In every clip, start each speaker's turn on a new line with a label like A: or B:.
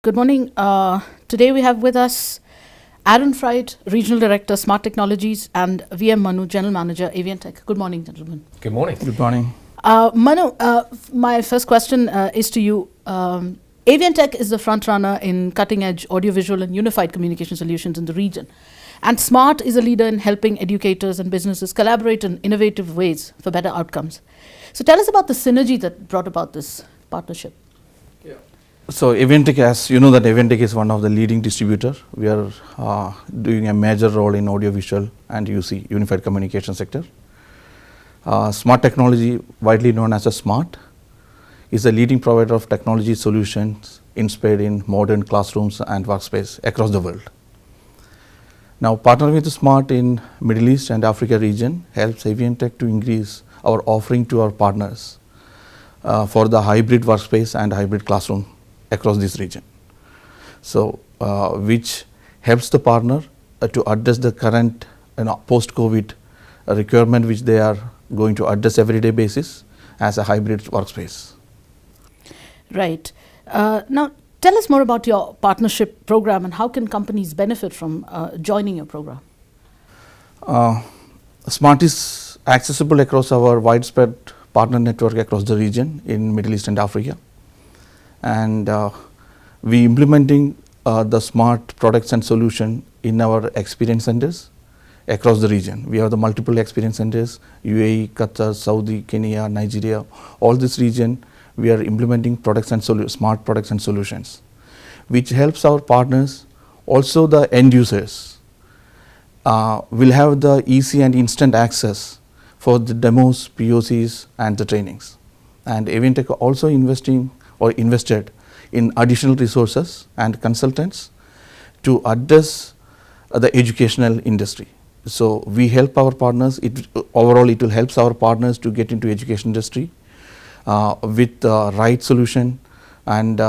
A: Good morning. Today we have with us Aaron Fright, Regional Director, Smart Technologies, and VM Manu, General Manager, Avientek. Good morning, gentlemen.
B: Good morning.
C: Good morning.
A: Manu, my first question is to you. Avientek is the front runner in cutting-edge audiovisual and unified communication solutions in the region. And Smart is a leader in helping educators and businesses collaborate in innovative ways for better outcomes. So tell us about the synergy that brought about this partnership.
C: So Avientek, as you know, that Avientek is one of the leading distributor. We are doing a major role in audiovisual and UC, unified communication sector. Smart Technology, widely known as a Smart, is a leading provider of technology solutions inspired in modern classrooms and workspace across the world. Now, partnering with Smart in Middle East and Africa region helps Avientek to increase our offering to our partners for the hybrid workspace and hybrid classroom across this region. So, which helps the partner to address the current post-COVID requirement which they are going to address everyday basis as a hybrid workspace.
A: Right. Now, tell us more about your partnership program and how can companies benefit from joining your program?
C: Smart is accessible across our widespread partner network across the region in Middle East and Africa. And we implementing the smart products and solution in our experience centers across the region. We have the multiple experience centers, UAE, Qatar, Saudi, Kenya, Nigeria, all this region we are implementing products and smart products and solutions, which helps our partners, also the end users will have the easy and instant access for the demos, POCs and the trainings. And Avientek also invested in additional resources and consultants to address the educational industry. So we help our partners. Overall, it will help our partners to get into education industry with the right solution. And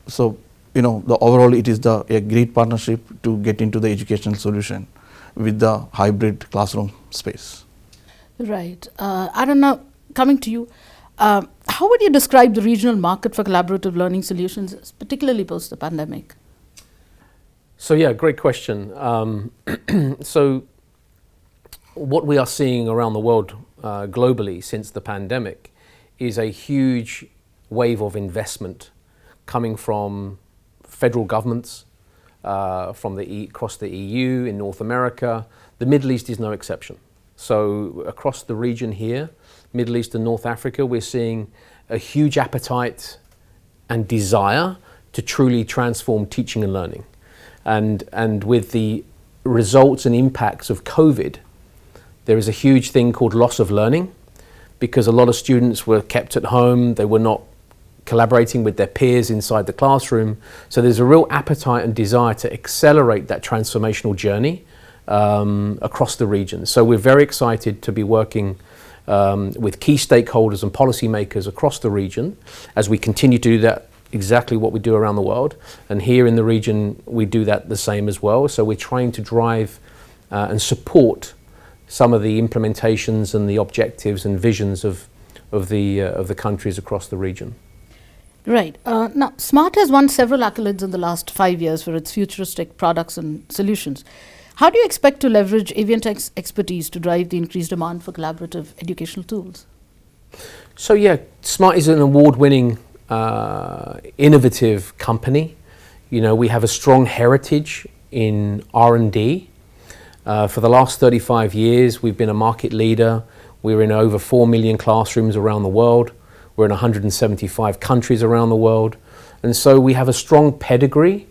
C: so the overall it is a great partnership to get into the educational solution with the hybrid classroom space.
A: Right. Aaron, now coming to you. How would you describe the regional market for collaborative learning solutions, particularly post the pandemic?
B: So yeah, great question. So what we are seeing around the world globally since the pandemic is a huge wave of investment coming from federal governments, across the EU, in North America. The Middle East is no exception. So across the region here, Middle East and North Africa, we're seeing a huge appetite and desire to truly transform teaching and learning. And with the results and impacts of COVID, there is a huge thing called loss of learning, because a lot of students were kept at home, they were not collaborating with their peers inside the classroom. So there's a real appetite and desire to accelerate that transformational journey across the region. So we're very excited to be working with key stakeholders and policymakers across the region as we continue to do that, exactly what we do around the world. And here in the region, we do that the same as well. So we're trying to drive and support some of the implementations and the objectives and visions of the countries across the region.
A: Right. Now, Smart has won several accolades in the last 5 years for its futuristic products and solutions. How do you expect to leverage Avientek's expertise to drive the increased demand for collaborative educational tools?
B: So yeah, Smart is an award-winning, innovative company. We have a strong heritage in R&D. For the last 35 years, we've been a market leader. We're in over 4 million classrooms around the world. We're in 175 countries around the world. And so we have a strong pedigree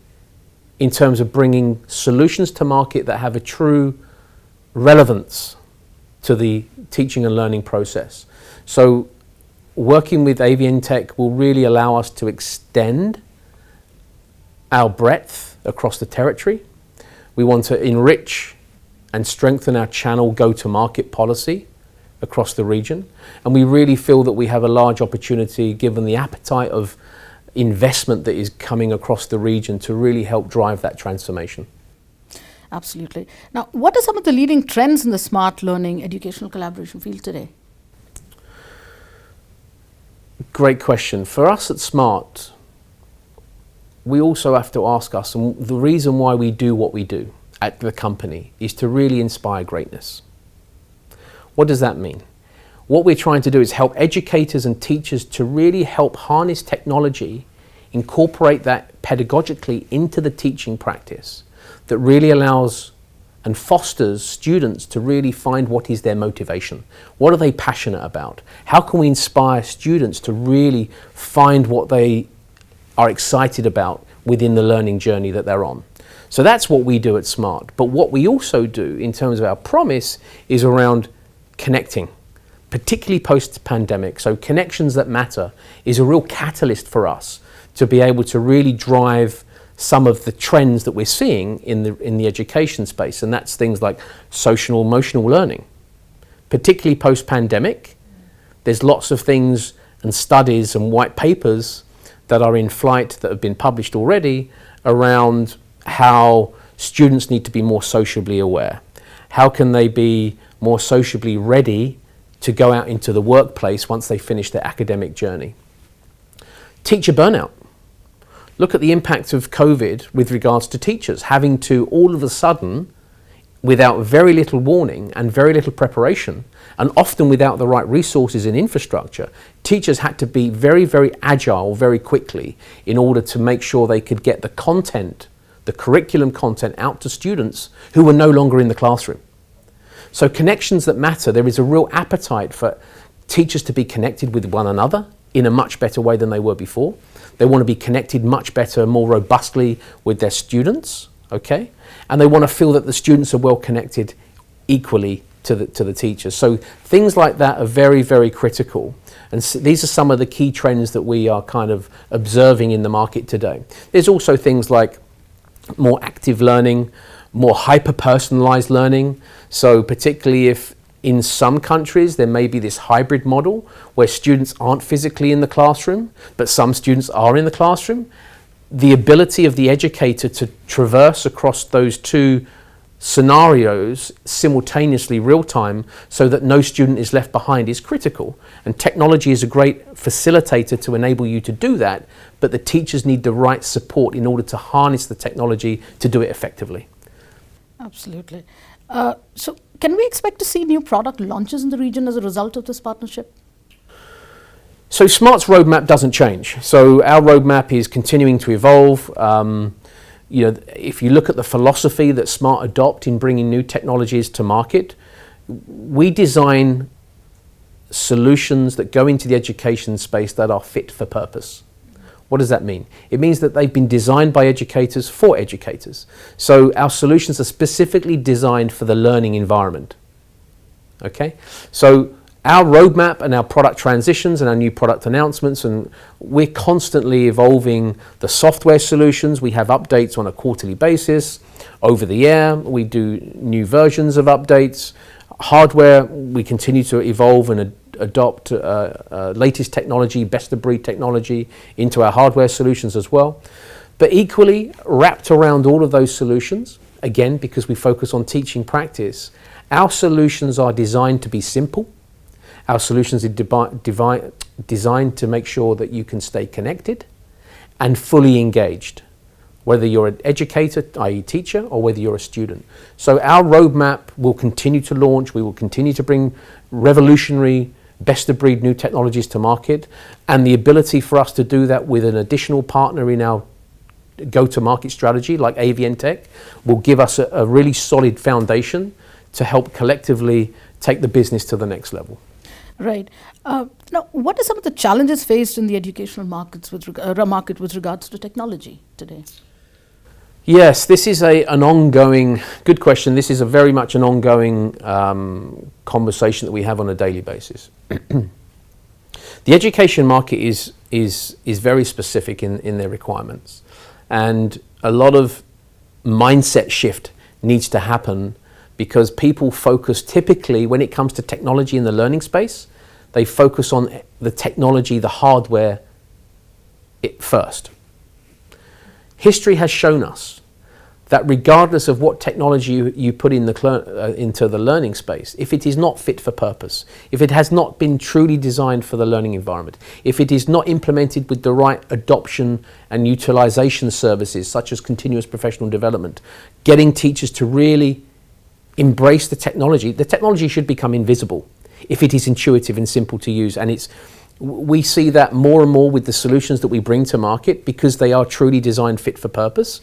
B: in terms of bringing solutions to market that have a true relevance to the teaching and learning process. So working with Avientek will really allow us to extend our breadth across the territory. We want to enrich and strengthen our channel go-to-market policy across the region. And we really feel that we have a large opportunity, given the appetite of investment that is coming across the region, to really help drive that transformation.
A: Absolutely. Now, what are some of the leading trends in the smart learning educational collaboration field today?
B: Great question. For us at Smart, we also have to ask us, and the reason why we do what we do at the company is to really inspire greatness. What does that mean? What we're trying to do is help educators and teachers to really help harness technology, incorporate that pedagogically into the teaching practice that really allows and fosters students to really find what is their motivation. What are they passionate about? How can we inspire students to really find what they are excited about within the learning journey that they're on? So that's what we do at Smart. But what we also do in terms of our promise is around connecting, particularly post-pandemic. So connections that matter is a real catalyst for us to be able to really drive some of the trends that we're seeing in the education space, and that's things like social emotional learning. Particularly post-pandemic, there's lots of things and studies and white papers that are in flight that have been published already around how students need to be more sociably aware. How can they be more sociably ready to go out into the workplace once they finish their academic journey? Teacher burnout. Look at the impact of COVID with regards to teachers having to all of a sudden, without very little warning and very little preparation, and often without the right resources and infrastructure, teachers had to be very, very agile very quickly in order to make sure they could get the content, the curriculum content out to students who were no longer in the classroom. So connections that matter, there is a real appetite for teachers to be connected with one another in a much better way than they were before. They want to be connected much better, more robustly with their students, okay? And they want to feel that the students are well connected equally to the teachers. So things like that are very, very critical. And these are some of the key trends that we are kind of observing in the market today. There's also things like more active learning, more hyper-personalized learning. So particularly if in some countries there may be this hybrid model where students aren't physically in the classroom, but some students are in the classroom. The ability of the educator to traverse across those two scenarios simultaneously real time so that no student is left behind is critical. And technology is a great facilitator to enable you to do that, but the teachers need the right support in order to harness the technology to do it effectively.
A: Absolutely. So can we expect to see new product launches in the region as a result of this partnership?
B: So Smart's roadmap doesn't change. So our roadmap is continuing to evolve. You know, if you look at the philosophy that Smart adopt in bringing new technologies to market, we design solutions that go into the education space that are fit for purpose. What does that mean? It means that they've been designed by educators for educators. So our solutions are specifically designed for the learning environment. Okay? So our roadmap and our product transitions and our new product announcements, and we're constantly evolving the software solutions. We have updates on a quarterly basis. Over the air, we do new versions of updates. Hardware, we continue to evolve and adopt latest technology, best of breed technology into our hardware solutions as well. But equally, wrapped around all of those solutions, again, because we focus on teaching practice, our solutions are designed to be simple. Our solutions are designed to make sure that you can stay connected and fully engaged, whether you're an educator, i.e. teacher, or whether you're a student. So our roadmap will continue to launch. We will continue to bring revolutionary, best-of-breed new technologies to market, and the ability for us to do that with an additional partner in our go-to-market strategy like Avientek will give us a really solid foundation to help collectively take the business to the next level.
A: Right. Now, what are some of the challenges faced in the educational market with regards to technology today?
B: Yes, this is an ongoing, good question. This is a very much an ongoing conversation that we have on a daily basis. The education market is very specific in their requirements, and a lot of mindset shift needs to happen because people focus typically, when it comes to technology in the learning space, they focus on the technology, the hardware first. History has shown us that regardless of what technology you put in into the learning space, if it is not fit for purpose, if it has not been truly designed for the learning environment, if it is not implemented with the right adoption and utilization services such as continuous professional development, getting teachers to really embrace the technology should become invisible if it is intuitive and simple to use. And we see that more and more with the solutions that we bring to market because they are truly designed fit for purpose.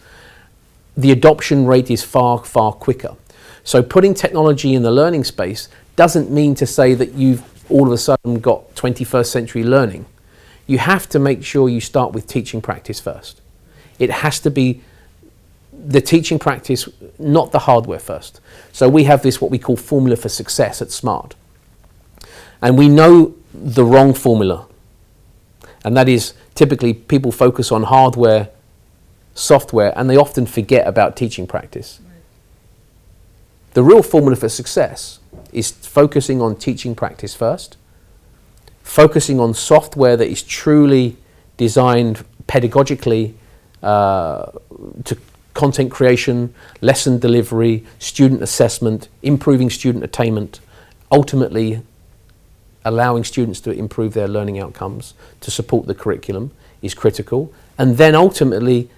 B: The adoption rate is far, far quicker. So putting technology in the learning space doesn't mean to say that you've all of a sudden got 21st century learning. You have to make sure you start with teaching practice first. It has to be the teaching practice, not the hardware first. So we have this, what we call formula for success at Smart. And we know the wrong formula. And that is typically people focus on hardware, software, and they often forget about teaching practice. Right. The real formula for success is focusing on teaching practice first, focusing on software that is truly designed pedagogically to content creation, lesson delivery, student assessment, improving student attainment, ultimately allowing students to improve their learning outcomes to support the curriculum is critical. And then ultimately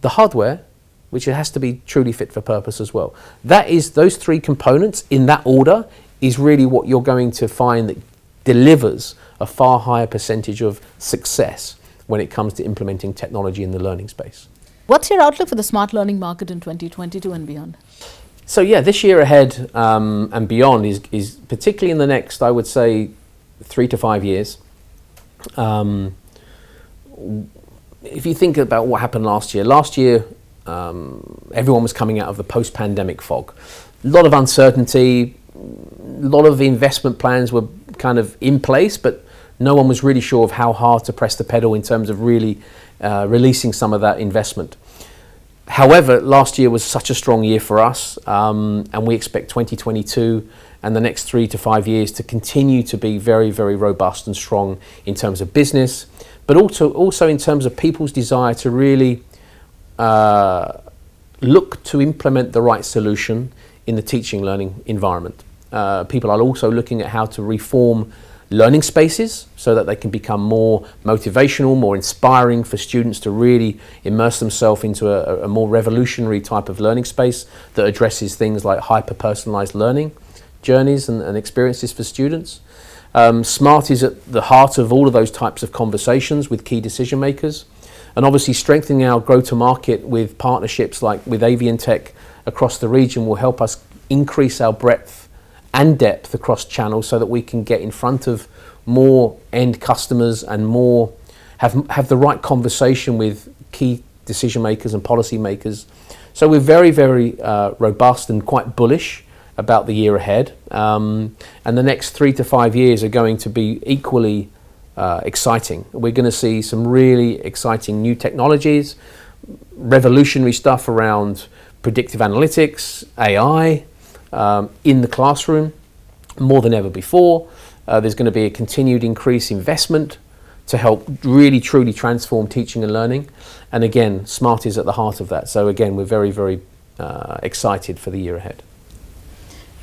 B: the hardware, which it has to be truly fit for purpose as well. That is, those three components in that order is really what you're going to find that delivers a far higher percentage of success when it comes to implementing technology in the learning space.
A: What's your outlook for the smart learning market in 2022 and beyond?
B: So yeah, this year ahead and beyond is particularly in the next, I would say, 3 to 5 years. If you think about what happened last year, everyone was coming out of the post-pandemic fog. A lot of uncertainty, a lot of investment plans were kind of in place, but no one was really sure of how hard to press the pedal in terms of really releasing some of that investment. However, last year was such a strong year for us, and we expect 2022 and the next 3 to 5 years to continue to be very, very robust and strong in terms of business, but also in terms of people's desire to really look to implement the right solution in the teaching learning environment. People are also looking at how to reform learning spaces so that they can become more motivational, more inspiring for students to really immerse themselves into a more revolutionary type of learning space that addresses things like hyper-personalized learning journeys and experiences for students. Smart is at the heart of all of those types of conversations with key decision makers, and obviously strengthening our go-to-market with partnerships like with Avientek across the region will help us increase our breadth and depth across channels so that we can get in front of more end customers and more have the right conversation with key decision makers and policy makers. So we're very, very robust and quite bullish about the year ahead, and the next 3 to 5 years are going to be equally exciting. We're going to see some really exciting new technologies, revolutionary stuff around predictive analytics, AI in the classroom more than ever before. There's going to be a continued increased investment to help really truly transform teaching and learning, and again, Smart is at the heart of that. So again, we're very, very excited for the year ahead.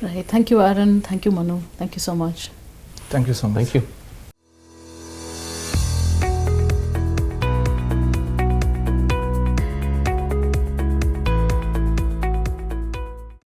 A: Right. Thank you, Aaron. Thank you, Manu. Thank you so much.
C: Thank you so much.
B: Thank you.